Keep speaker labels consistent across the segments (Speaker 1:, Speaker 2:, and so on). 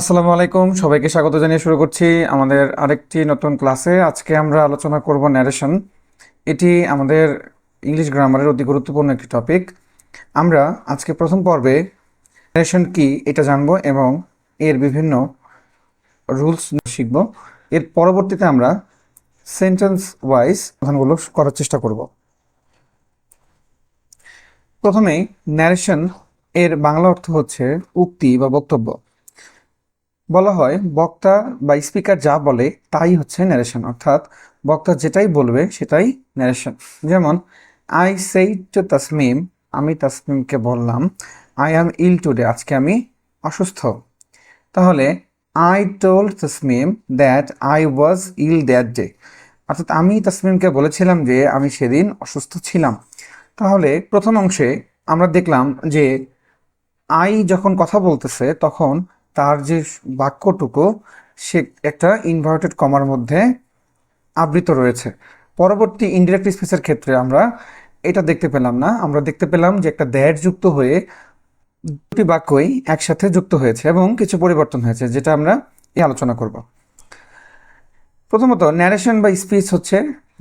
Speaker 1: আসসালামু আলাইকুম, সবাইকে স্বাগত জানিয়ে শুরু করছি আমাদের আরেকটি নতুন ক্লাসে। আজকে আমরা আলোচনা করব ন্যারেশন। এটি আমাদের ইংলিশ গ্রামারের অতি গুরুত্বপূর্ণ একটি টপিক। আমরা আজকে প্রথম পর্বে ন্যারেশন কি এটা জানবো এবং এর বিভিন্ন রুলস শিখব। এর পরবর্তীতে আমরা সেন্টেন্স ওয়াইজ কথাগুলো করার চেষ্টা করব। প্রথমেই ন্যারেশন এর বাংলা অর্থ হচ্ছে উক্তি বা বক্তব্য। বলা হয় বক্তা বা স্পিকার যা বলে তাই হচ্ছে ন্যারেশন, অর্থাৎ বক্তা যেটাই বলবে সেটাই ন্যারেশন। যেমন আই সেইড টু তাসমিম, আমি তাসমিমকে বললাম আই অ্যাম ইল টুডে, আজকে আমি অসুস্থ। তাহলে I told Tasmim that I was ill that day, অর্থাৎ আমি তাসমিমকে বলেছিলাম যে আমি সেদিন অসুস্থ ছিলাম। তাহলে প্রথম অংশে আমরা দেখলাম যে আই যখন কথা বলতেছে তখন তার যে বাক্যটুকু সে একটা ইনভার্টেড কমার মধ্যে আবৃত রয়েছে। পরবর্তী ইনডিরেক্ট স্পিচের ক্ষেত্রে আমরা এটা দেখতে পেলাম না, আমরা দেখতে পেলাম যে একটা দ্যাট যুক্ত হয়ে দুটি বাক্যই একসাথে যুক্ত হয়েছে এবং কিছু পরিবর্তন হয়েছে, যেটা আমরা এই আলোচনা করব। প্রথমত ন্যারেশন বা স্পিচ হচ্ছে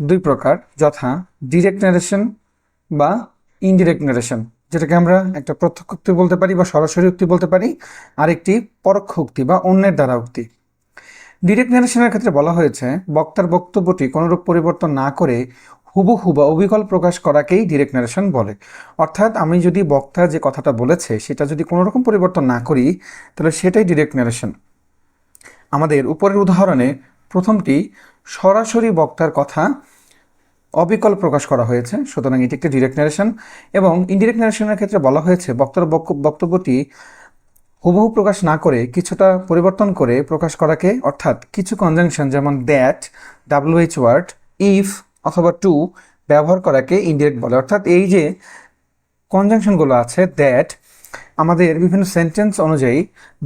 Speaker 1: দুই প্রকার, যথা ডিরেক্ট ন্যারেশন বা ইনডিরেক্ট ন্যারেশন, যেটাকে আমরা একটা প্রত্যক্ষ উক্তি বলতে পারি বা সরাসরি উক্তি বলতে পারি, আরেকটি পরোক্ষ উক্তি বা অন্যের দ্বারা উক্তি। ডিরেক্ট ন্যারেশনের ক্ষেত্রে বলা হয়েছে বক্তার বক্তব্যটি কোনোরূপ পরিবর্তন না করে হুবহু বা অবিকল প্রকাশ করাকেই ডিরেক্ট ন্যারেশন বলে। অর্থাৎ আমি যদি বক্তা যে কথাটা বলেছে সেটা যদি কোনো রকম পরিবর্তন না করি তাহলে সেটাই ডিরেক্ট ন্যারেশন। আমাদের উপরের উদাহরণে প্রথমটি সরাসরি বক্তার কথা অবিকল প্রকাশ করা হয়েছে, সুতরাং এটি একটি ডিরেক্ট ন্যারেশন। এবং ইনডিরেক্ট ন্যারেশনের ক্ষেত্রে বলা হয়েছে বক্তার বক্তব্যটি হুবহু প্রকাশ না করে কিছুটা পরিবর্তন করে প্রকাশ করাকে, অর্থাৎ কিছু কনজাংশন যেমন দ্যাট, WH ওয়ার্ড, ইফ অথবা টু ব্যবহার করাকে ইনডিরেক্ট বলে। অর্থাৎ এই যে কনজাংশনগুলো আছে দ্যাট, আমাদের বিভিন্ন সেন্টেন্স অনুযায়ী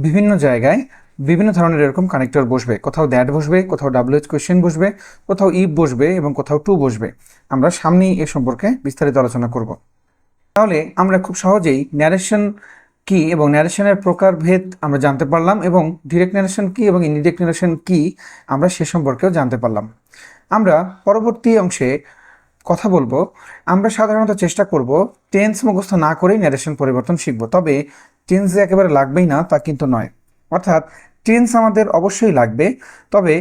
Speaker 1: বিভিন্ন জায়গায় বিভিন্ন ধরনের এরকম কানেক্টর বসবে, কোথাও দ্যাট বসবে, কোথাও WH কোয়েশ্চেন বসবে, কোথাও ইফ বসবে এবং কোথাও টু বসবে। আমরা সামনেই এ সম্পর্কে বিস্তারিত আলোচনা করব। তাহলে আমরা খুব সহজেই ন্যারেশন কি এবং ন্যারেশনের প্রকারভেদ আমরা জানতে পারলাম এবং ডিরেক্ট ন্যারেশন কি এবং ইনডিরেক্ট ন্যারেশন কি আমরা সে সম্পর্কেও জানতে পারলাম। আমরা পরবর্তী অংশে কথা বলবো। আমরা সাধারণত চেষ্টা করব টেন্স মুখস্থ না করেই ন্যারেশন পরিবর্তন শিখব, তবে টেন্স যে একেবারে লাগবেই না তা কিন্তু নয়। অর্থাৎ টেন্স আমাদের অবশ্যই লাগবে, তবে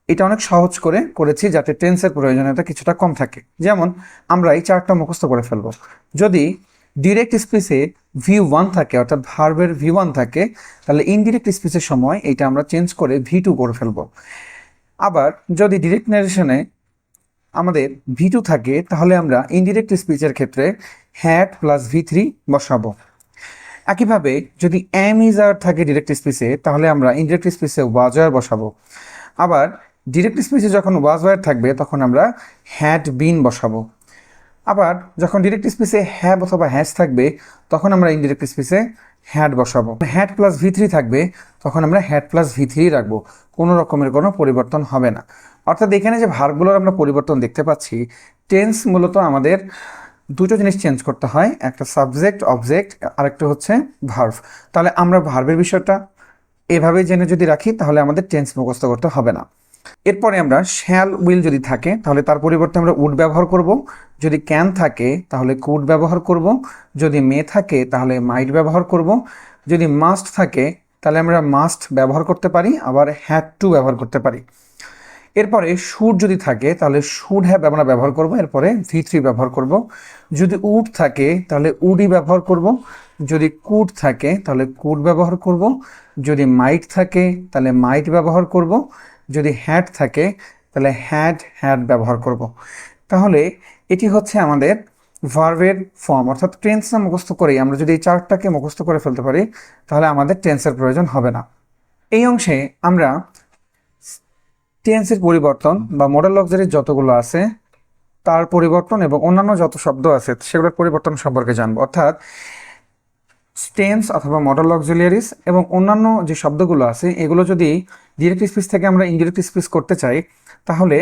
Speaker 1: এটা অনেক সহজ করে করেছি যাতে টেন্সের প্রয়োজনীয়তা কিছুটা কম থাকে। যেমন আমরা এই চারটা মুখস্থ করে ফেলবো। যদি ডিরেক্ট স্পিচে V1 থাকে, অর্থাৎ ভার্বের V1 থাকে, তাহলে ইনডিরেক্ট স্পিচের সময় এটা আমরা চেঞ্জ করে V2 করে ফেলবো। আবার যদি ডিরেক্ট ন্যারেশনে আমাদের V2 থাকে তাহলে আমরা ইনডিরেক্ট স্পিচের ক্ষেত্রে হ্যাড প্লাস V3 বসাবো। একইভাবে যদি এম ইজ আর থাকে ডিরেক্ট স্পিচে তাহলে আমরা ইনডিরেক্ট স্পিচে ওয়াজ আর বসাবো। আবার ডিরেক্ট স্পিচে যখন ওয়াজ ওয়ার থাকবে তখন আমরা হ্যাড বিন বসাবো। আবার যখন ডিরেক্ট স্পিচে হ্যাভ অথবা হ্যাজ থাকবে তখন আমরা ইনডিরেক্ট স্পিচে হ্যাড বসাবো। হ্যাড প্লাস V3 থাকবে তখন আমরা হ্যাড প্লাস V3 রাখবো, কোনো রকমের কোনো পরিবর্তন হবে না। অর্থাৎ এখানে যে ভার্বগুলোর আমরা পরিবর্তন দেখতে পাচ্ছি, টেন্স মূলত আমাদের দুটো জিনিস চেঞ্জ করতে হয়, একটা সাবজেক্ট অবজেক্ট, আরেকটা হচ্ছে ভার্ব। তাহলে আমরা ভার্বের বিষয়টা এভাবে জেনে যদি রাখি তাহলে আমাদের টেন্স মুখস্থ করতে হবে না। এরপরে আমরা শ্যাল উইল যদি থাকে তাহলে তার পরিবর্তে আমরা উড ব্যবহার করব, যদি ক্যান থাকে তাহলে কুড ব্যবহার করব, যদি মে থাকে তাহলে মাইট ব্যবহার করব, যদি মাস্ট থাকে তাহলে আমরা মাস্ট ব্যবহার করতে পারি, আবার হ্যাড টু ব্যবহার করতে পারি। এরপরে শুড যদি থাকে তাহলে শুড হ্যাভ আমরা ব্যবহার করব, এরপরে V3 ব্যবহার করব। যদি উড থাকে তাহলে উডই ব্যবহার করব, যদি কুড থাকে তাহলে কুড ব্যবহার করব, যদি মাইট থাকে তাহলে মাইট ব্যবহার করব, যদি হ্যাড থাকে তাহলে হ্যাড ব্যবহার করব। তাহলে এটি হচ্ছে আমাদের ভার্বের ফর্ম, অর্থাৎ টেন্সটা মুখস্থ করেই আমরা যদি এই চারটাকে মুখস্থ করে ফেলতে পারি তাহলে আমাদের টেন্সের প্রয়োজন হবে না। এই অংশে আমরা টেন্সের পরিবর্তন বা মডেল অক্সিলারি যতগুলো আছে তার পরিবর্তন এবং অন্যান্য যত শব্দ আছে সেগুলোর পরিবর্তন সম্পর্কে জানবো। অর্থাৎ টেন্স অথবা মডেল অক্সিলারিজ এবং অন্যান্য যে শব্দগুলো আছে এগুলো যদি ডিরেক্ট স্পিচ থেকে আমরা ইনডিরেক্ট স্পিচ করতে চাই তাহলে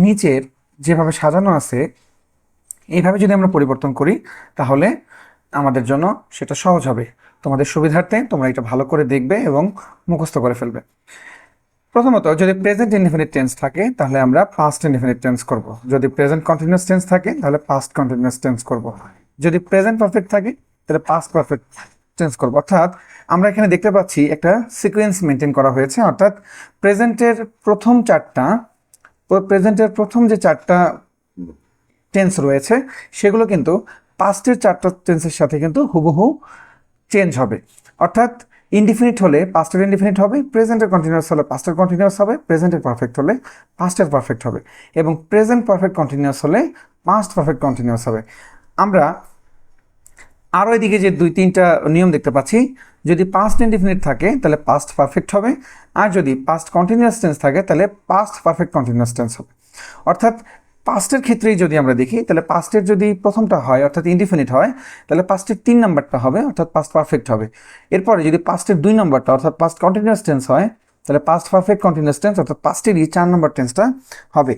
Speaker 1: নিচের যেভাবে সাজানো আছে এইভাবে যদি আমরা পরিবর্তন করি তাহলে আমাদের জন্য সেটা সহজ হবে। তো তোমাদের সুবিধার্থে তোমরা এটা ভালো করে দেখবে এবং মুখস্থ করে ফেলবে। প্রথমত, যদি প্রেজেন্ট ইনডেফিনিট টেন্স থাকে তাহলে আমরা পাস্ট ইনডেফিনিট টেন্স করব। যদি প্রেজেন্ট কন্টিনিউয়াস টেন্স থাকে তাহলে পাস্ট কন্টিনিউয়াস টেন্স করব। যদি প্রেজেন্ট পারফেক্ট থাকে তাহলে পাস্ট পারফেক্ট টেন্স করব। অর্থাৎ আমরা এখানে দেখতে পাচ্ছি একটা সিকোয়েন্স মেনটেন করা হয়েছে। অর্থাৎ প্রেজেন্টের প্রথম যে চারটা টেন্স রয়েছে সেগুলো কিন্তু পাস্টের চারটা টেন্সের সাথে কিন্তু হুবহু চেঞ্জ হবে। অর্থাৎ ইনডিফিনিট হলে পাস্টের ইনডিফিনিট হবে, প্রেজেন্টের কন্টিনিউয়াস হলে পাস্টের কন্টিনিউয়াস হবে, প্রেজেন্টের পারফেক্ট হলে পাস্টের পারফেক্ট হবে, এবং প্রেজেন্ট পারফেক্ট কন্টিনিউয়াস হলে পাস্ট পারফেক্ট কন্টিনিউয়াস হবে। আমরা আরও এদিকে যে 2-3টা নিয়ম দেখতে পাচ্ছি। যদি পাস্ট ইনডিফিনিট থাকে তাহলে পাস্ট পারফেক্ট হবে, আর যদি পাস্ট কন্টিনিউয়াস টেন্স থাকে তাহলে পাস্ট পারফেক্ট কন্টিনিউয়াস টেন্স হবে। অর্থাৎ পাস্টের ক্ষেত্রেই যদি আমরা দেখি তাহলে পাস্টের যদি প্রথমটা হয় অর্থাৎ ইনডিফিনিট হয় তাহলে পাস্টের 3 নাম্বারটা হবে অর্থাৎ পাস্ট পারফেক্ট হবে। এরপরে যদি পাস্টের 2 নাম্বারটা অর্থাৎ পাস্ট কন্টিনিউয়াস টেন্স হয় তাহলে পাস্ট পারফেক্ট কন্টিনিউয়াস টেন্স অর্থাৎ পাস্টেরই 4 নম্বর টেন্সটা হবে।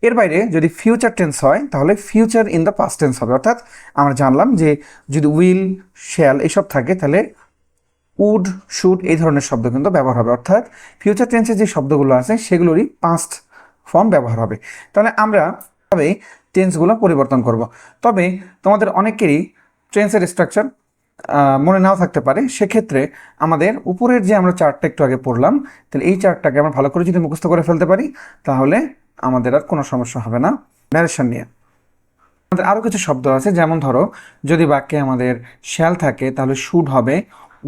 Speaker 1: এর বাইরে যদি ফিউচার টেন্স হয় তাহলে future in the past tense হবে। অর্থাৎ আমরা জানলাম যে যদি উইল, শ্যাল এইসব থাকে তাহলে উড, শুড এই ধরনের শব্দ কিন্তু ব্যবহার হবে। অর্থাৎ ফিউচার টেন্সে যে শব্দগুলো আছে সেগুলোরই পাস্ট ফর্ম ব্যবহার হবে। তাহলে আমরা তবে টেন্সগুলো পরিবর্তন করব। তবে তোমাদের অনেকেরই টেন্সের স্ট্রাকচার মনে নাও থাকতে পারে। সেক্ষেত্রে আমাদের উপরের যে আমরা চার্টটা একটু আগে পড়লাম, তাহলে এই চার্টটাকে আমরা ভালো করে যদি মুখস্থ করে ফেলতে পারি তাহলে আমাদের আর কোনো সমস্যা হবে না ন্যারেশন নিয়ে। আমাদের আরও কিছু শব্দ আছে, যেমন ধরো যদি বাক্যে আমাদের শ্যাল থাকে তাহলে শুড হবে,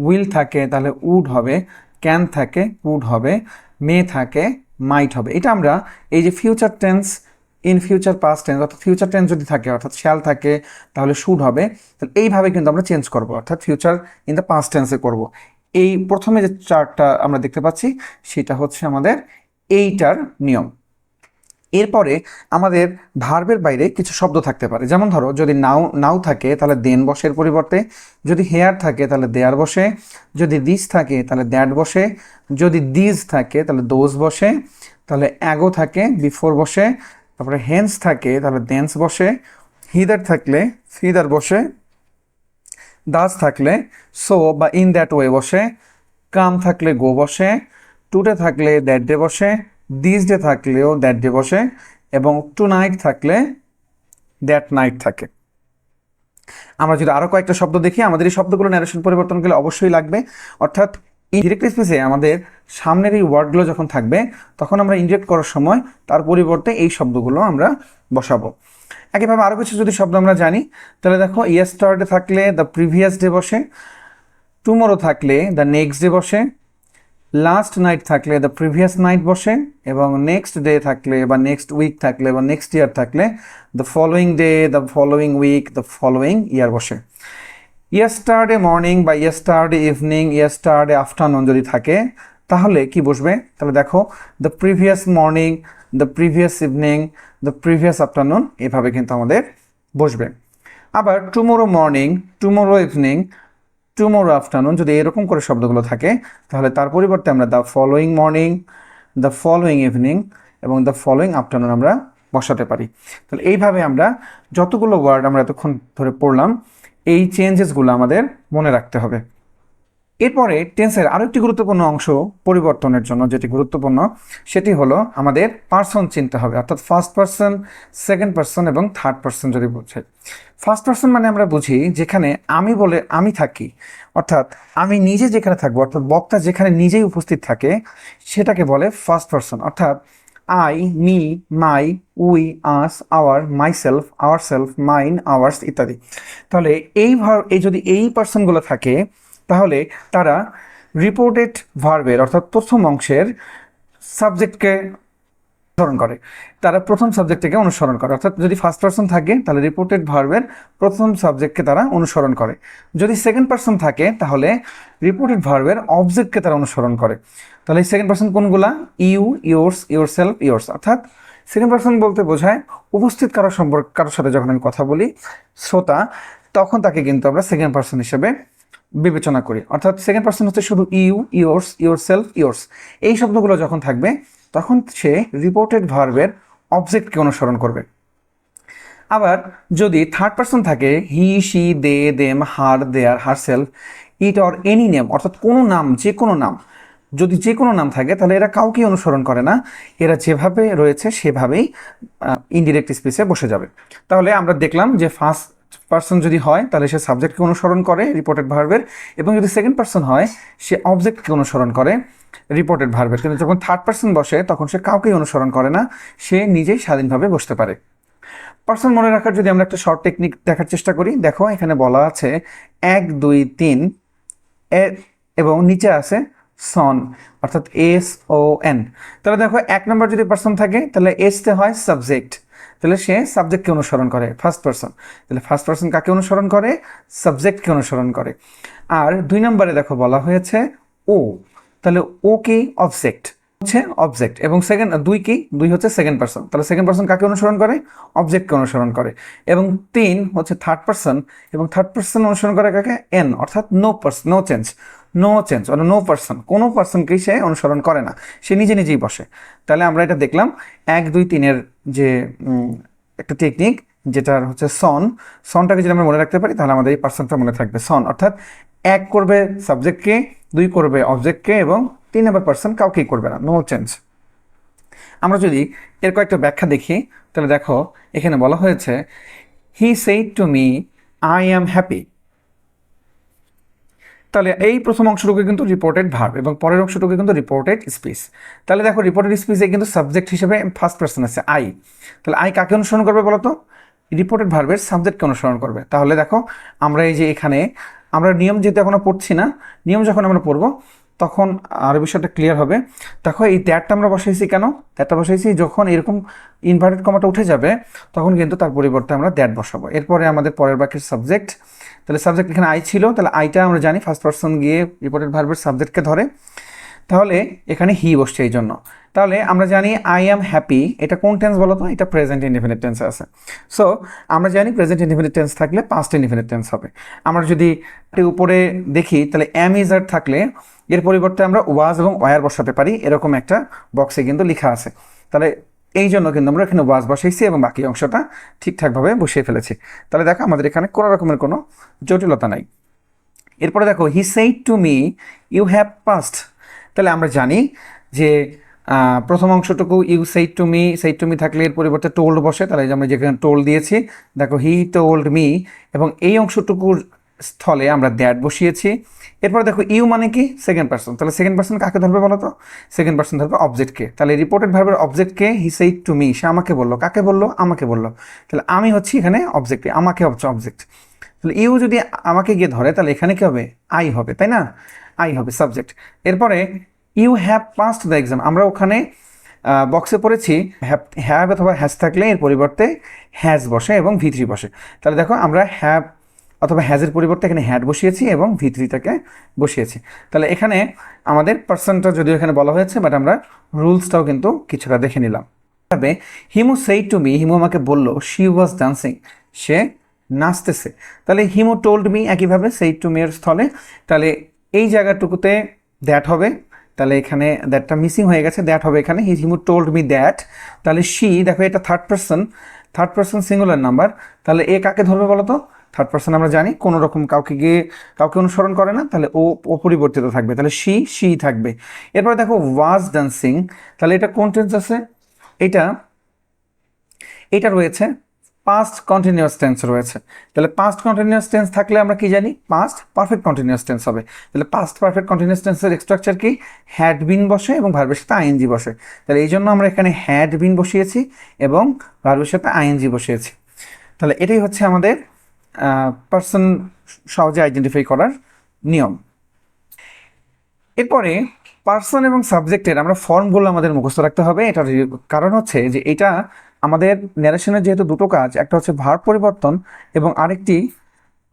Speaker 1: উইল থাকে তাহলে উড হবে, ক্যান থাকে উড হবে, মে থাকে মাইট হবে। এটা আমরা এই যে future tense, in future past tense অর্থাৎ ফিউচার টেন্স যদি থাকে অর্থাৎ শ্যাল থাকে তাহলে শুড হবে, তাহলে এইভাবে কিন্তু আমরা চেঞ্জ করব অর্থাৎ ফিউচার ইন দ্য পাস্ট টেন্সে করব। এই প্রথমে যে চার্টটা আমরা দেখতে পাচ্ছি সেটা হচ্ছে আমাদের এইটার নিয়ম। এরপরে আমাদের ভার্বের বাইরে কিছু শব্দ থাকতে পারে, যেমন ধরো যদি নাও থাকে তাহলে দেন বসে এর পরিবর্তে, যদি হেয়ার থাকে তাহলে দেয়ার বসে, যদি দিস থাকে তাহলে দ্যাট বসে, যদি দিজ থাকে তাহলে দোজ বসে, তাহলে অ্যাগো থাকে বিফোর বসে, তারপরে হেন্স থাকে তাহলে দেন্স বসে, হিদার থাকলে ফিদার বসে, দাস থাকলে সো বা ইন দ্যাট ওয়ে বসে, কাম থাকলে গো বসে, টুডে থাকলে দ্যাট ডে বসে, দিস ডে থাকলেও দ্যাট ডে বসে, এবং টু নাইট থাকলে দ্যাট নাইট থাকে। আমরা যদি আরও কয়েকটা শব্দ দেখি, আমাদের এই শব্দগুলো ন্যারেশন পরিবর্তন করলে অবশ্যই লাগবে। অর্থাৎ ইনডিরেক্ট স্পেসে আমাদের সামনের এই ওয়ার্ডগুলো যখন থাকবে তখন আমরা ইনডিরেক্ট করার সময় তার পরিবর্তে এই শব্দগুলো আমরা বসাবো। একইভাবে আরও কিছু যদি শব্দ আমরা জানি তাহলে দেখো ইয়েস্টারডে থাকলে দ্য প্রিভিয়াস ডে বসে, টুমোরো থাকলে দ্য নেক্সট ডে বসে, লাস্ট নাইট থাকলে দ্য প্রিভিয়াস নাইট বসে, এবং নেক্সট ডে থাকলে বা নেক্সট উইক থাকলে বা নেক্সট ইয়ার থাকলে the following day, the following week, the following year বসে। ইয়েস্টারডে মর্নিং বা ইয়েস্টারডে ইভিনিং, ইয়েস্টারডে আফটারনুন যদি থাকে তাহলে কি বসবে? তাহলে দেখো the previous morning, the previous evening, the previous afternoon, এভাবে কিন্তু আমাদের বসবে। আবার tomorrow morning, tomorrow evening, tomorrow afternoon যদি এরকম করে শব্দগুলো থাকে তাহলে তার পরিবর্তে আমরা the following morning, the following evening এবং দ্য ফলোয়িং আফটারনুন আমরা বসাতে পারি। তাহলে এইভাবে আমরা যতগুলো ওয়ার্ড আমরা এতক্ষণ ধরে পড়লাম এই চেঞ্জেসগুলো আমাদের মনে রাখতে হবে। এরপরে টেন্সের আরও একটি গুরুত্বপূর্ণ অংশ পরিবর্তনের জন্য যেটি গুরুত্বপূর্ণ সেটি হলো আমাদের পার্সন চিনতে হবে, অর্থাৎ ফার্স্ট পার্সন, সেকেন্ড পার্সন এবং থার্ড পার্সন যদি বুঝে। ফার্স্ট পার্সন মানে আমরা বুঝি যেখানে আমি বলে আমি থাকি, অর্থাৎ আমি নিজে যেখানে থাকবো অর্থাৎ বক্তা যেখানে নিজেই উপস্থিত থাকে সেটাকে বলে ফার্স্ট পার্সন। অর্থাৎ I, me, my, we, us, our, myself, our self, mine, ours ইত্যাদি। তাহলে এই যদি এই পার্সনগুলো থাকে তাহলে তারা রিপোর্টেড ভার্বের অর্থাৎ প্রথম অংশের সাবজেক্টকে অনুসরণ করে, তারা প্রথম সাবজেক্টকে অনুসরণ করে। অর্থাৎ যদি ফার্স্ট পার্সন থাকে তাহলে রিপোর্টেড ভার্বের প্রথম সাবজেক্টকে তারা অনুসরণ করে। যদি সেকেন্ড পার্সন থাকে তাহলে রিপোর্টেড ভার্বের অবজেক্টকে তারা অনুসরণ করে। তাহলে এই সেকেন্ড পার্সন কোনগুলা? You, yours, your self, yours. অর্থাৎ সেকেন্ড পার্সন বলতে বোঝায় উপস্থিত কারোর সাথে যখন আমি কথা বলি শ্রোতা, তখন তাকে কিন্তু আমরা সেকেন্ড পার্সন হিসেবে বিবেচনা করি। অর্থাৎ সেকেন্ড পার্সন হচ্ছে শুধু you, yours, your self, yours এই শব্দগুলো যখন থাকবে তখন সে রিপোর্টেড ভার্বের অবজেক্টকে অনুসরণ করবে। আবার যদি থার্ড পার্সন থাকে he, she, they, them, her, their, herself it or any name, অর্থাৎ কোনো নাম, যে কোনো নাম, যদি যে কোনো নাম থাকে তাহলে এরা কাউকে অনুসরণ করে না, এরা যেভাবে রয়েছে সেভাবেই ইনডিরেক্ট স্পিচে বসে যাবে। তাহলে আমরা দেখলাম যে ফার্স্ট পার্সন যদি হয় তাহলে সে সাবজেক্টকে অনুসরণ করে রিপোর্টেড ভার্বের, এবং যদি সেকেন্ড পার্সন হয় সে অবজেক্টকে অনুসরণ করে রিপোর্টেড ভার্বের। কিন্তু যখন থার্ড পার্সন বসে তখন সে কাউকেই অনুসরণ করে না, সে নিজেই স্বাধীনভাবে বসতে পারে। পার্সন মনে রাখার যদি আমরা একটা শর্ট টেকনিক দেখার চেষ্টা করি, দেখো এখানে বলা আছে 1 2 3 এবং নিচে আছে সন, অর্থাৎ SON। তাহলে দেখো 1 নম্বর যদি পার্সন থাকে তাহলে এসতে হয় সাবজেক্ট, তাহলে সে সাবজেক্টকে অনুসরণ করে ফার্স্ট পার্সন। তাহলে ফার্স্ট পার্সন কাকে অনুসরণ করে? সাবজেক্টকে অনুসরণ করে। আর 2 নম্বরে দেখো বলা হয়েছে ও, তাহলে ও কি? অবজেক্ট হচ্ছে অবজেক্ট, এবং সেকেন্ড 2 কি? 2 হচ্ছে সেকেন্ড পার্সন, তাহলে সেকেন্ড পার্সন কাকে অনুসরণ করে? অবজেক্টকে অনুসরণ করে। এবং 3 হচ্ছে থার্ড পার্সন, এবং থার্ড পার্সন অনুসরণ করে কাকে? এন, অর্থাৎ no person, no change, no change অর্থাৎ নো পার্সন, কোনো পার্সনকেই সে অনুসরণ করে না, সে নিজে নিজেই বসে। তাহলে আমরা এটা দেখলাম 1 2 3-এর যে একটা টেকনিক, যেটার হচ্ছে সনটাকে যদি আমরা মনে রাখতে পারি তাহলে আমাদের এই পার্সনটা মনে থাকবে সন, অর্থাৎ 1 করবে সাবজেক্টকে, 2 করবে অবজেক্টকে, এবং 3 নম্বর পার্সন কাউকেই করবে না, নো চেঞ্জ। আমরা যদি এর কয়েকটা ব্যাখ্যা দেখি তাহলে দেখো এখানে বলা হয়েছে হি said to me I am happy. তাহলে এই প্রথম অংশটুকু কিন্তু রিপোর্টেড ভার্ব এবং পরের অংশটুকু কিন্তু রিপোর্টেড স্পিচ। তাহলে দেখো রিপোর্টেড স্পিচে কিন্তু সাবজেক্ট হিসেবে ফার্স্ট পার্সন আছে আই। তাহলে আই কাকে অনুসরণ করবে বলতো? রিপোর্টেড ভার্বের সাবজেক্টকে অনুসরণ করবে। তাহলে দেখো আমরা এই যে এখানে আমরা নিয়ম যেহেতু এখনো পড়ছি না, নিয়ম যখন আমরা পড়বো তখন আরও বিষয়টা ক্লিয়ার হবে। দেখো এই দ্যাটটা আমরা বসাইছি কেন? দ্যাটটা বসাইছি যখন এরকম ইনভার্টেড কমাটা উঠে যাবে তখন কিন্তু তার পরিবর্তে আমরা দ্যাট বসাবো। এরপরে আমাদের পরের বাক্যের সাবজেক্ট, তাহলে সাবজেক্ট এখানে আই ছিল, তাহলে আইটা আমরা জানি ফার্স্ট পার্সন গিয়ে রিপোর্টেড ভার্বের সাবজেক্টকে ধরে, তাহলে এখানে হি বসছে এই জন্য। তাহলে আমরা জানি আই অ্যাম হ্যাপি, এটা কোন টেন্স বলো তো? এটা প্রেজেন্ট ইনডিফিনিট টেন্সে আছে। সো আমরা জানি প্রেজেন্ট ইনডিফিনিট টেন্স থাকলে পাস্ট ইনডিফিনিট টেন্স হবে। আমরা যদি উপরে দেখি তাহলে অ্যাম ইজ আর থাকলে এর পরিবর্তে আমরা ওয়াজ এবং ওয়ার বসাতে পারি, এরকম একটা বক্সে কিন্তু লেখা আছে। তাহলে এই জন্য কিন্তু আমরা এখানে ওয়াজ বসাইছি এবং বাকি অংশটা ঠিকঠাকভাবে বসিয়ে ফেলেছি। তাহলে দেখো আমাদের এখানে কোনো রকমের কোনো জটিলতা নাই। এরপরে দেখো he said to me you have passed. তাহলে আমরা জানি যে প্রথম অংশটুকু ইউ সেইড টু মি থাকলে এর পরিবর্তে টোল্ড বসে, তাহলে আমরা যেখানে টোল্ড দিয়েছি দেখো হি টোল্ড মি, এবং এই অংশটুকুর স্থলে আমরা দ্যাট বসিয়েছি। এরপর দেখো ইউ মানে কি? সেকেন্ড পার্সন, তাহলে সেকেন্ড পার্সন কাকে ধরবে বলো তো? সেকেন্ড পার্সন ধরবে অবজেক্টকে। তাহলে রিপোর্টেড ভার্বের অবজেক্টকে হি সেইড টু মি, সে আমাকে বললো, কাকে বললো? আমাকে বললো। তাহলে আমি হচ্ছি এখানে অবজেক্টে, আমাকে হচ্ছে অবজেক্ট। তাহলে ইউ যদি আমাকে গিয়ে ধরে তাহলে এখানে কি হবে? আই হবে, তাই না? আই হবে সাবজেক্ট। এরপরে you have passed the exam, আমরা ওখানে বক্সে পড়েছি হ্যাভ অথবা হ্যাজ থাকলে এর পরিবর্তে হ্যাজ বসে এবং V3 বসে। তাহলে দেখো আমরা হ্যাভ অথবা হ্যাজের পরিবর্তে এখানে হ্যাড বসিয়েছি এবং V3টাকে বসিয়েছি। তাহলে এখানে আমাদের পার্সনটা যদিও এখানে বলা হয়েছে, বাট আমরা রুলসটাও কিন্তু কিছুটা দেখে নিলাম। তবে Himu said to me, Himu আমাকে বললো শি ওয়াজ ডান্সিং, সে নাচতেছে। তাহলে হিমু টোল্ড মি একইভাবে সেইড টু মি এর স্থলে, তাহলে এই জায়গাটুকুতে দ্যাট হবে, তাহলে এখানে দ্যাটটা মিসিং হয়ে গেছে, দ্যাট হবে এখানে হিমু টোল্ড মি দ্যাট। তাহলে শি, দেখো এটা থার্ড পার্সন সিঙ্গুলার নাম্বার, তাহলে এ কাকে ধরবে বলো তো? থার্ড পার্সন আমরা জানি কোনো রকম কাউকে অনুসরণ করে না, তাহলে ও অপরিবর্তিত থাকবে, তাহলে শি থাকবে। এরপরে দেখো ওয়াজ ডান্সিং, তাহলে এটা কোন টেন্স আছে? এটা রয়েছে পাস্ট কন্টিনিউয়াস টেন্স রয়েছে। তাহলে পাস্ট কন্টিনিউয়াস টেন্স থাকলে আমরা কি জানি? পাস্ট পারফেক্ট কন্টিনিউয়াস টেন্স হবে। তাহলে পাস্ট পারফেক্ট কন্টিনিউয়াস টেন্সের স্ট্রাকচার কি? হ্যাড বিন বসে এবং ভার্বের সাথে আইএনজি বসে। তাহলে এই জন্য আমরা এখানে হ্যাড বিন বসিয়েছি এবং ভার্বের সাথে আইএনজি বসিয়েছি। তাহলে এটাই হচ্ছে আমাদের পার্সন সহজে আইডেন্টিফাই করার নিয়ম। এরপরে পার্সন এবং সাবজেক্টের আমরা ফর্মগুলো আমাদের মুখস্থ রাখতে হবে। এটার কারণ হচ্ছে যে এটা আমাদের ন্যারেশনের যেহেতু দুটো কাজ, একটা হচ্ছে ভার্ব পরিবর্তন এবং আরেকটি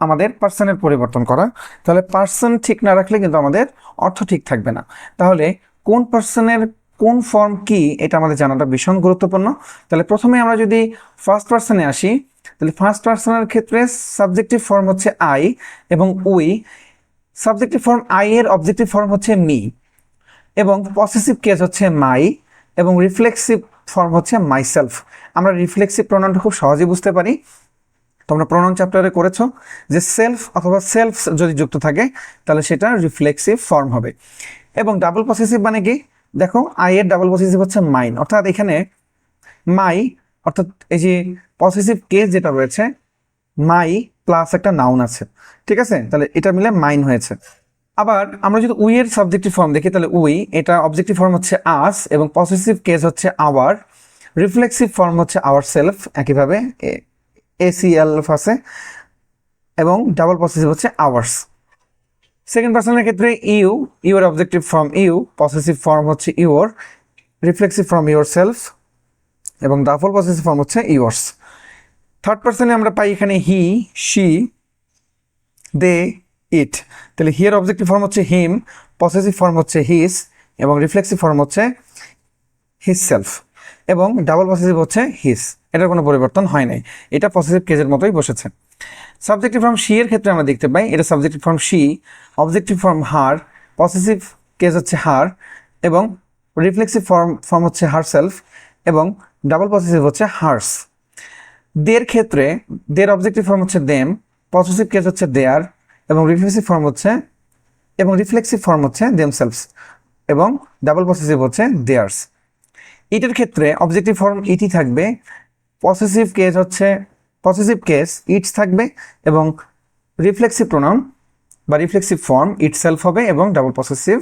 Speaker 1: আমাদের পার্সনের পরিবর্তন করা। তাহলে পার্সন ঠিক না রাখলে কিন্তু আমাদের অর্থ ঠিক থাকবে না। তাহলে কোন পার্সনের কোন ফর্ম কি এটা আমাদের জানাটা ভীষণ গুরুত্বপূর্ণ। তাহলে প্রথমে আমরা যদি ফার্স্ট পার্সনে আসি, তাহলে ফার্স্ট পার্সনের ক্ষেত্রে সাবজেক্টিভ ফর্ম হচ্ছে আই এবং উই, সাবজেক্টিভ ফর্ম আই এর অবজেক্টিভ ফর্ম হচ্ছে মি, এবং পসেসিভ কেস হচ্ছে মাই, এবং রিফ্লেক্সিভ ফর্ম হচ্ছে মাইসেলফ। আমরা রিফ্লেক্সিভ প্রোনাউনটা খুব সহজেই বুঝতে পারি। তোমরা প্রোনাউন চ্যাপ্টারে করেছো যে সেলফ অথবা সেলফ যদি যুক্ত থাকে তাহলে সেটা রিফ্লেক্সিভ ফর্ম হবে। এবং ডাবল পসেসিভ মানে কি, দেখো আই এর ডাবল পসেসিভ হচ্ছে মাইন, অর্থাৎ এখানে মাই অর্থাৎ এই যে পসেসিভ কেস যেটা রয়েছে মাই প্লাস একটা নাউন আছে, ঠিক আছে, তাহলে এটা মিলে মাইন হয়েছে। আবার আমরা যদি উই এর সাবজেক্টিভ ফর্ম দেখি তাহলে উই এটা অবজেক্টিভ ফর্ম হচ্ছে আস এবং পসেসিভ কেস হচ্ছে আওয়ার, রিফ্লেক্সিভ ফর্ম হচ্ছে আওয়ার সেলফ, একইভাবে এসিএল আছে এবং ডাবল পসেসিভ হচ্ছে আওয়ার্স। সেকেন্ড পার্সনের ক্ষেত্রে you, your objective form you, possessive form হচ্ছে your, reflexive form your self এবং ডাবল পসেসিভ ফর্ম হচ্ছে ইউর্স। থার্ড পার্সনে আমরা পাই এখানে হি, শি, দে, ইট। তাহলে হিয়ার অবজেক্টিভ ফর্ম হচ্ছে হিম, পসেসিভ ফর্ম হচ্ছে হিস এবং রিফ্লেক্সিভ ফর্ম হচ্ছে হিস সেলফ এবং ডাবল পসেসিভ হচ্ছে হিস। এটার কোনো পরিবর্তন হয় নাই, এটা পসেসিভ কেজের মতোই বসেছে। সাবজেক্টিভ ফর্ম শি এর ক্ষেত্রে আমরা দেখতে পাই এটা subjective form she, objective form her, possessive cage হচ্ছে হার এবং রিফ্লেক্সিভ ফর্ম হচ্ছে হার সেলফ এবং ডাবল পসেসিভ হচ্ছে হার্স। দের ক্ষেত্রে দের অবজেক্টিভ ফর্ম হচ্ছে দেম, পসেসিভ কেজ হচ্ছে দেয়ার এবং রিফ্লেক্সিভ ফর্ম হচ্ছে দেমসেলভস এবং ডাবল পসেসিভ হচ্ছে দেয়ার্স। ইটের ক্ষেত্রে অবজেক্টিভ ফর্ম ইটি থাকবে, পসেসিভ কেস ইটস থাকবে এবং রিফ্লেক্সিভ প্রোনাউন বা রিফ্লেক্সিভ ফর্ম ইটসেলফ হবে এবং ডাবল পসেসিভ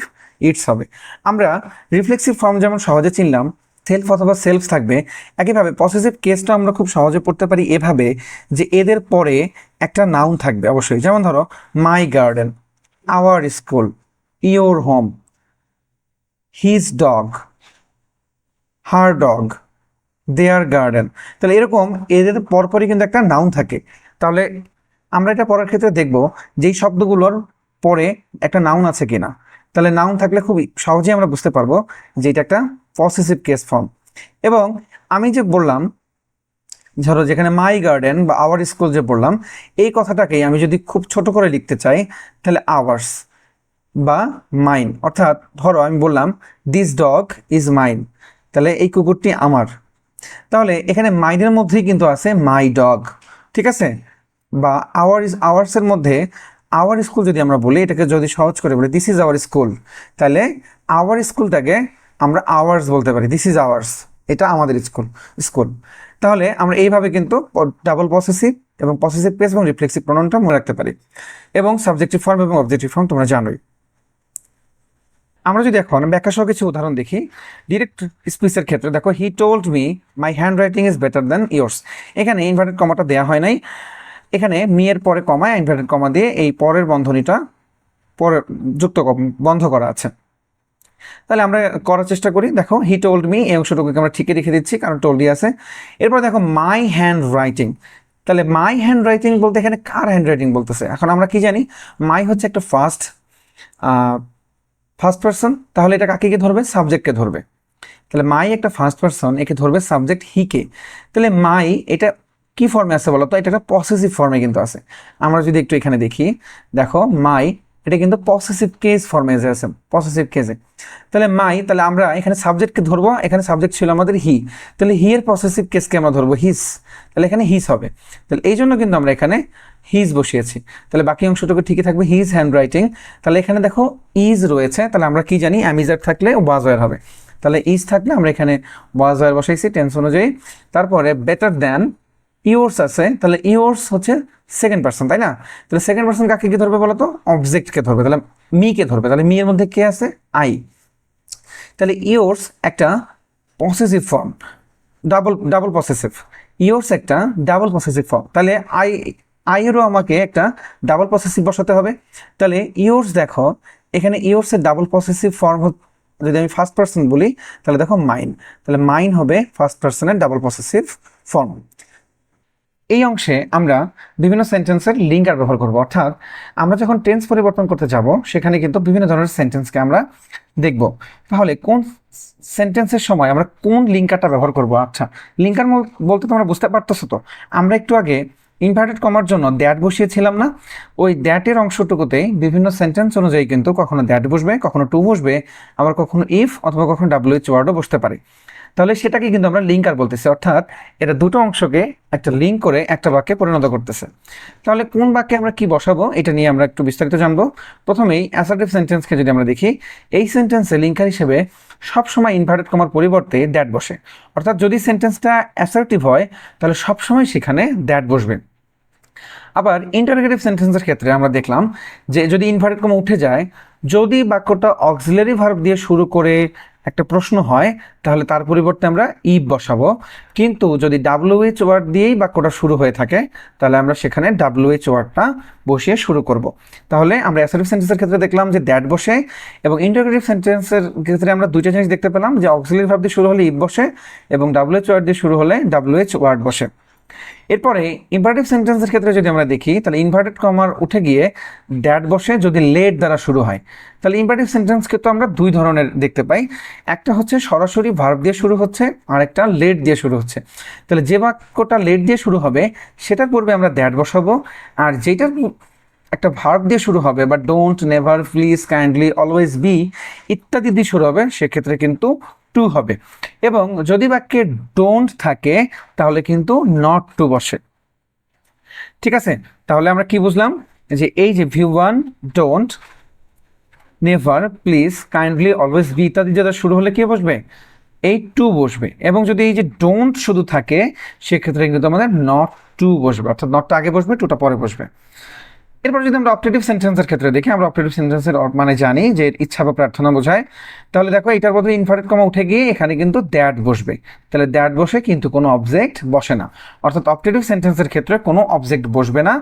Speaker 1: ইটস হবে। আমরা রিফ্লেক্সিভ ফর্ম যেমন সহজে চিনলাম সেলফ অথবা সেলফ থাকবে, একইভাবে পসেসিভ কেসটা আমরা খুব সহজে পড়তে পারি এভাবে যে এদের পরে একটা নাউন থাকবে অবশ্যই, যেমন ধরো my garden, our school, your home, his dog, her dog, there garden. তাহলে এরকম এদের পরপরই কিন্তু একটা নাউন থাকে। তাহলে আমরা এটা পড়ার ক্ষেত্রে দেখব যেই শব্দগুলোর পরে একটা নাউন আছে কিনা। তাহলে নাউন থাকলে খুব সহজেই আমরা বুঝতে পারবো যে এটা একটা পসেসিভ কেস ফর্ম। এবং আমি যে বললাম ধরো যেখানে মাই গার্ডেন বা আওয়ার স্কুল যে বললাম, এই কথাটাকেই আমি যদি খুব ছোট করে লিখতে চাই তাহলে আওয়ার্স বা মাইন, অর্থাৎ ধরো আমি বললাম দিস ডগ ইজ মাইন, তাহলে এই কুকুরটি আমার। তাহলে এখানে মাইনের মধ্যেই কিন্তু আছে মাই ডগ, ঠিক আছে, বা আওয়ার্সের মধ্যে আওয়ার স্কুল যদি আমরা বলি, এটাকে যদি সহজ করে বলি দিস ইজ আওয়ার স্কুল, তাহলে আওয়ার স্কুলটাকে আমরা আওয়ার্স বলতে পারি, দিস ইজ আওয়ার্স, এটা আমাদের স্কুল। তাহলে আমরা এইভাবে কিন্তু ডাবল পসেসিভ এবং পসেসিভ কেস এবং রিফ্লেক্সিভ প্রোনাউনটা মনে রাখতে পারি। এবং সাবজেক্টিভ ফর্ম এবং অবজেক্টিভ ফর্ম তোমরা জানোই। আমরা যদি এখন ব্যাখ্যা সহ কিছু উদাহরণ দেখি ডিরেক্ট স্পিচের ক্ষেত্রে, দেখো he told me my hand writing is better than yours. এখানে ইনভার্টেড কমাটা দেওয়া হয় নাই, এখানে মি এর পরে কমায় ইনভার্টেড কমা দিয়ে এই পরের বন্ধনীটা বন্ধ করা আছে। তাহলে আমরা করার চেষ্টা করি। দেখো হি টোল্ড মি, এই অংশটুকুকে আমরা ঠিকই রেখে দিচ্ছি কারণ টোল্ডই আছে। এরপর দেখো মাই হ্যান্ড রাইটিং, তাহলে মাই হ্যান্ড রাইটিং বলতে এখানে কার হ্যান্ড রাইটিং বলতেছে। এখন আমরা কি জানি মাই হচ্ছে একটা ফার্স্ট পারসন, তাহলে এটা কাকে ধরবে, সাবজেক্টকে ধরবে। তাহলে মাই একটা ফার্স্ট পারসন, একে ধরবে সাবজেক্ট হিকে। তাহলে মাই এটা কি ফর্মে আছে বলো তো, এটা একটা পসেসিভ ফর্মে কিন্তু আছে। আমরা যদি একটু এখানে দেখি, দেখো মাই এটা কিন্তু পসেসিভ কেস ফর্মে আছে, পসেসিভ কেসে। তাহলে মাই, তাহলে আমরা এখানে সাবজেক্টকে ধরবো, এখানে সাবজেক্ট ছিল আমাদের হি, তাহলে হি এর পসেসিভ কেসকে আমরা ধরবো হিস, তাহলে এখানে হিস হবে। তাহলে এই জন্য কিন্তু আমরা এখানে হিজ বসিয়েছি। তাহলে বাকি অংশটুকু ঠিকই থাকবে, হিজ হ্যান্ড রাইটিং। তাহলে এখানে দেখো ইজ রয়েছে, তাহলে আমরা কি জানি অ্যামিজার থাকলে ওয়াজ ওয়ার হবে, তাহলে ইজ থাকলে আমরা এখানে ওয়াজ ওয়ার বসাইছি টেন্স অনুযায়ী। তারপরে বেটার দ্যান ইয়োর্স আছে, তাহলে ইয়োর্স হচ্ছে সেকেন্ড পার্সন, তাই না? তাহলে সেকেন্ড পার্সন কাকে কি ধরবে বলো তো, অবজেক্টকে ধরবে, তাহলে মি কে ধরবে, তাহলে মি এর মধ্যে কে আছে, আই। তাহলে ইয়োর্স একটা possessive form, double possessive, yours একটা ডাবল পসেসিভ ফর্ম, তাহলে আইয়েরও আমাকে একটা ডাবল পসেসিভ বসাতে হবে। তাহলে ইয়োর্স, দেখো এখানে ইয়োর্সের ডাবল পসেসিভ ফর্ম যদি আমি ফার্স্ট পার্সন বলি তাহলে দেখো মাইন, তাহলে মাইন হবে ফার্স্ট পার্সনের ডাবল পসেসিভ ফর্ম। এই অংশে আমরা বিভিন্ন সেন্টেন্সের লিঙ্কার ব্যবহার করব, অর্থাৎ আমরা যখন টেন্স পরিবর্তন করতে যাব সেখানে কিন্তু বিভিন্ন ধরনের সেন্টেন্সকে আমরা দেখব। তাহলে কোন সেন্টেন্সের সময় আমরা কোন লিঙ্কারটা ব্যবহার করব। আচ্ছা, লিঙ্কার বলতে তোমরা বুঝতে পারতেছো তো, আমরা একটু আগে ইনভার্টেড কমার জন্য দ্যাট বসিয়েছিলাম না, ওই দ্যাটের অংশটুকুতে বিভিন্ন সেন্টেন্স অনুযায়ী কিন্তু কখনো দ্যাট বসবে, কখনো টু বসবে, আবার কখনো ইফ অথবা কখনো ডাব্লিউএইচ ওয়ার্ডও বসতে পারে। তাহলে সেটাকে কিন্তু আমরা লিঙ্কার বলতেছি, অর্থাৎ এটা দুটো অংশকে একটা লিঙ্ক করে একটা বাক্যে পরিণত করতেছে। তাহলে কোন বাক্যে আমরা কি বসাবো এটা নিয়ে আমরা একটু বিস্তারিত জানবো। প্রথমেই অ্যাসার্টিভ সেন্টেন্সকে যদি আমরা দেখি, এই সেন্টেন্সে লিঙ্কার হিসেবে সবসময় ইনভার্টেড কমার পরিবর্তে দ্যাট বসে। অর্থাৎ যদি সেন্টেন্সটা অ্যাসার্টিভ হয় তাহলে সবসময় সেখানে দ্যাট বসবে। আবার ইন্টারোগেটিভ সেন্টেন্সের ক্ষেত্রে আমরা দেখলাম যে যদি ইনভার্টেড কমা উঠে যায়, যদি বাক্যটা অক্সিলারি ভার্ব দিয়ে শুরু করে একটা প্রশ্ন হয় তাহলে তার পরিবর্তে আমরা ইফ বসাবো। কিন্তু যদি ডাব্লিউএইচ ওয়ার্ড দিয়েই বাক্যটা শুরু হয়ে থাকে তাহলে আমরা সেখানে ডাব্লিউএইচ ওয়ার্ডটা বসিয়ে শুরু করব। তাহলে আমরা অ্যাসার্টিভ সেন্টেন্সের ক্ষেত্রে দেখলাম যে দ্যাট বসে, এবং ইন্টারোগেটিভ সেন্টেন্সের ক্ষেত্রে আমরা দুইটা জিনিস দেখতে পেলাম যে অক্সিলারি ভার্ব দিয়ে শুরু হলে ইফ বসে এবং ডাব্লিউএইচ ওয়ার্ড দিয়ে শুরু হলে ডাব্লিউএইচ ওয়ার্ড বসে। এরপরে ইম্পারেটিভ সেন্টেন্সের ক্ষেত্রে যদি আমরা দেখি তাহলে ইনভার্টেড কমার উঠে গিয়ে দ্যাট বসে যদি লেট দ্বারা শুরু হয়। তাহলে ইম্পারেটিভ সেন্টেন্সকে তো আমরা দুই ধরনের দেখতে পাই, একটা হচ্ছে সরাসরি ভার্ব দিয়ে শুরু হচ্ছে আর একটা লেট দিয়ে শুরু হচ্ছে। তাহলে যে বাক্যটা লেট দিয়ে শুরু হবে সেটার পূর্বে আমরা দ্যাট বসাবো, আর যেটার একটা ভার্ব দিয়ে শুরু হবে বা don't, never, please, kindly, always be ইত্যাদি দিয়ে শুরু হবে সেক্ষেত্রে কিন্তু টু হবে। এবং যদি বাক্যে ডোন্ট থাকে তাহলে কিন্তু নট টু বসে। ঠিক আছে, তাহলে আমরা কি বুঝলাম যে এই যে view one, don't, never, please, kindly, always be ইত্যাদি যেটা শুরু হলে কি বসবে, এই টু বসবে। এবং যদি এই যে ডোন্ট শুধু থাকে সেক্ষেত্রে কিন্তু আমাদের নট টু বসবে, অর্থাৎ নটটা আগে বসবে, টুটা পরে বসবে। এরপর যদি আমরা অপটেটিভ সেন্টেন্সের ক্ষেত্রে দেখি, আমরা অপটেটিভ সেন্টেন্সের মানে জানি যে ইচ্ছা বা প্রার্থনা বোঝায়। তাহলে দেখো এটার বদলে ইনভার্টেড কমা উঠে গিয়ে এখানে কিন্তু দ্যাট বসবে। তাহলে দ্যাট বসে কিন্তু কোনো অবজেক্ট বসে না, অর্থাৎ অপটেটিভ সেন্টেন্সের ক্ষেত্রে কোনো অবজেক্ট বসবে না,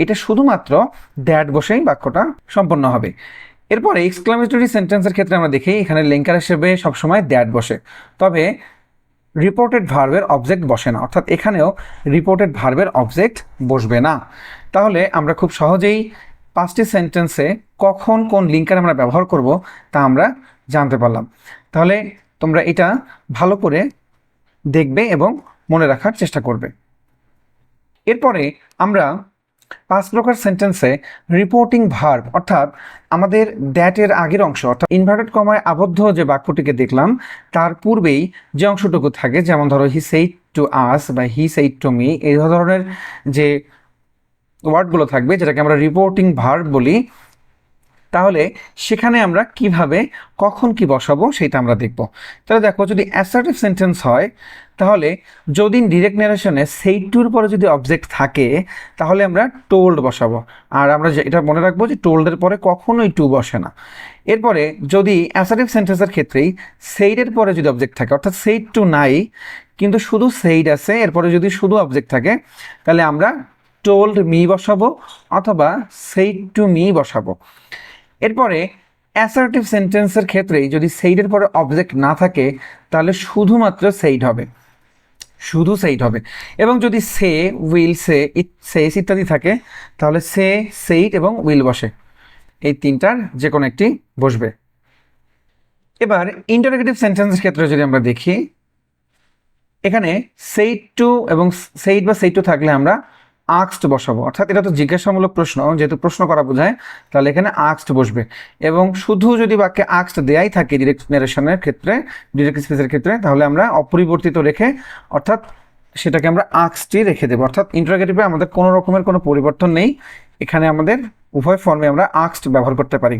Speaker 1: এটা শুধুমাত্র দ্যাট বসেই বাক্যটা সম্পন্ন হবে। এরপরে এক্সক্লামেটরি সেন্টেন্সের ক্ষেত্রে আমরা দেখি এখানে লিঙ্কার হিসেবে সবসময় দ্যাট বসে, তবে রিপোর্টেড ভার্বের অবজেক্ট বসে না, অর্থাৎ এখানেও রিপোর্টেড ভার্বের অবজেক্ট বসবে না। তাহলে আমরা খুব সহজেই পাঁচটি সেন্টেন্সে কখন কোন লিঙ্কার আমরা ব্যবহার করব তা আমরা জানতে পারলাম। তাহলে তোমরা এটা ভালো করে দেখবে এবং মনে রাখার চেষ্টা করবে। এরপরে আমরা 5 প্রকার সেন্টেন্সে রিপোর্টিং ভার্ব অর্থাৎ আমাদের দ্যাটের আগের অংশ অর্থাৎ ইনভার্টেড কমায় আবদ্ধ যে বাক্যটিকে দেখলাম তার পূর্বেই যে অংশটুকু থাকে, যেমন ধরো হি সেইড টু আস বা হি সেইড টু মি, এই ধরনের যে ওয়ার্ডগুলো থাকবে যেটাকে আমরা রিপোর্টিং ভার্ব বলি, তাহলে সেখানে আমরা কিভাবে কখন কি বসাবো সেটা আমরা দেখব। তাহলে দেখো যদি অ্যাসার্টিভ সেন্টেন্স হয় তাহলে যদি ডিরেক্ট ন্যারেশনে সেইড টুর পরে যদি অবজেক্ট থাকে তাহলে আমরা টোল্ড বসাবো, আর আমরা এটা মনে রাখবো যে টোল্ডের পরে কখনোই টু বসে না। এরপরে যদি অ্যাসার্টিভ সেন্টেন্সের ক্ষেত্রেই সেইডের পরে যদি অবজেক্ট থাকে অর্থাৎ সেইড টু নাই কিন্তু শুধু সেইড আছে, এরপরে যদি শুধু অবজেক্ট থাকে তাহলে আমরা টোল্ড মি বসাবো অথবা সেইড টু মি বসাবো। এরপরে অ্যাসার্টিভ সেন্টেন্সের ক্ষেত্রেই যদি সেইডের পরে অবজেক্ট না থাকে তাহলে শুধুমাত্র সেইড হবে, শুধু সেইড হবে। এবং যদি সে, উইল, সেস ইত্যাদি থাকে তাহলে সে, সেইড এবং উইল বসে, এই তিনটার যে কোনো একটি বসবে। এবার ইন্টারোগেটিভ সেন্টেন্সের ক্ষেত্রে যদি আমরা দেখি এখানে সেইড টু এবং সেইড বা সেইড টু থাকলে আমরা আক্সড বসাবো, অর্থাৎ এটা তো জিজ্ঞাসামূলক প্রশ্ন, যেহেতু প্রশ্ন করা বোঝায় তাহলে এখানে আক্সড বসবে। এবং শুধু যদি বাক্যে আক্সড দেয়াই থাকে ডিরেক্ট ন্যারেশনের ক্ষেত্রে, ডিরেক্ট স্পিচের ক্ষেত্রে, তাহলে আমরা অপরিবর্তিত রেখে অর্থাৎ সেটাকে আমরা আক্সডই রেখে দেবো, অর্থাৎ ইন্টারোগেটিভে আমাদের কোনো রকমের কোনো পরিবর্তন নেই, এখানে আমাদের উভয় ফর্মে আমরা আক্সড ব্যবহার করতে পারি।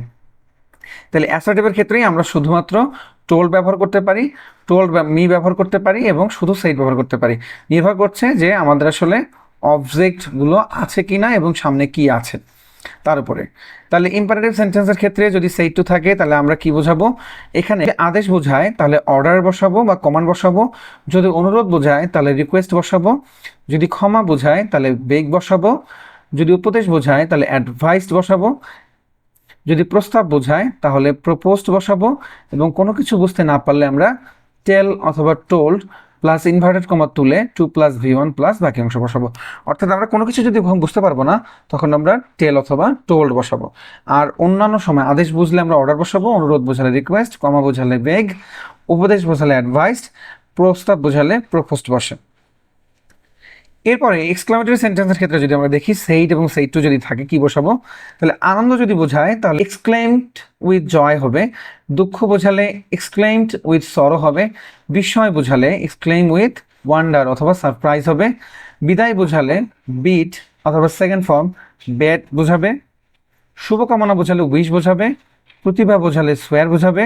Speaker 1: তাহলে অ্যাসার্টিভের ক্ষেত্রেই আমরা শুধুমাত্র টোল্ড ব্যবহার করতে পারি, টোল্ড বা মি ব্যবহার করতে পারি এবং শুধু সেইড ব্যবহার করতে পারি, নির্ভর করছে যে আমাদের আসলে অবজেক্টগুলো আছে কি না এবং সামনে কি আছে তার উপরে। তাহলে ইম্পারেটিভ সেন্টেন্সের ক্ষেত্রে যদি সেইড টু থাকে তাহলে আমরা কি বোঝাবো, এখানে আদেশ বোঝায় তাহলে অর্ডার বসাবো বা কমান্ড বসাবো, যদি অনুরোধ বোঝায় তাহলে রিকোয়েস্ট বসাবো, যদি ক্ষমা বোঝায় তাহলে বেগ বসাবো, যদি উপদেশ বোঝায় তাহলে অ্যাডভাইসড বসাবো, যদি প্রস্তাব বোঝায় তাহলে প্রপোজড বসাবো, এবং কোনো কিছু বুঝতে না পারলে আমরা টেল অথবা টোল্ড প্লাস ইনভার্টেড কমা তুলে 2 + V1 প্লাস বাকি অংশ বসাবো। অর্থাৎ আমরা কোনো কিছু যদি বুঝতে পারবো না তখন আমরা টেল অথবা টোল্ড বসাবো। আর অন্যান্য সময় আদেশ বুঝলে আমরা অর্ডার বসাবো, অনুরোধ বোঝালে রিকোয়েস্ট, কমা বোঝালে বেগ, উপদেশ বোঝালে অ্যাডভাইসড, প্রস্তাব বোঝালে প্রপোজড বসে। এরপরে এক্সক্লামেটরি সেন্টেন্সের ক্ষেত্রে যদি আমরা দেখি সেইড এবং সেইড টু যদি থাকে কি বসাবো, তাহলে আনন্দ যদি বোঝায় তাহলে এক্সক্লেমড উইথ জয় হবে, দুঃখ বোঝালে এক্সক্লেমড উইথ সরো হবে, বিস্ময় বোঝালে এক্সক্লেম উইথ ওয়ান্ডার অথবা সারপ্রাইজ হবে, বিদায় বোঝালে বিট অথবা সেকেন্ড ফর্ম বেট বোঝাবে, শুভকামনা বোঝালে উইশ বোঝাবে, প্রতিভা বোঝালে সোয়ার বোঝাবে,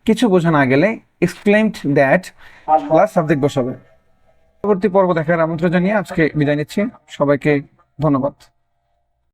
Speaker 1: কিছু বোঝা না গেলে এক্সক্লেমড দ্যাট প্লাস সাবজেক্ট বসাবে। পরবর্তী পর্ব দেখার আমন্ত্রণ জানিয়ে আজকে বিদায় নিচ্ছি। সবাইকে ধন্যবাদ।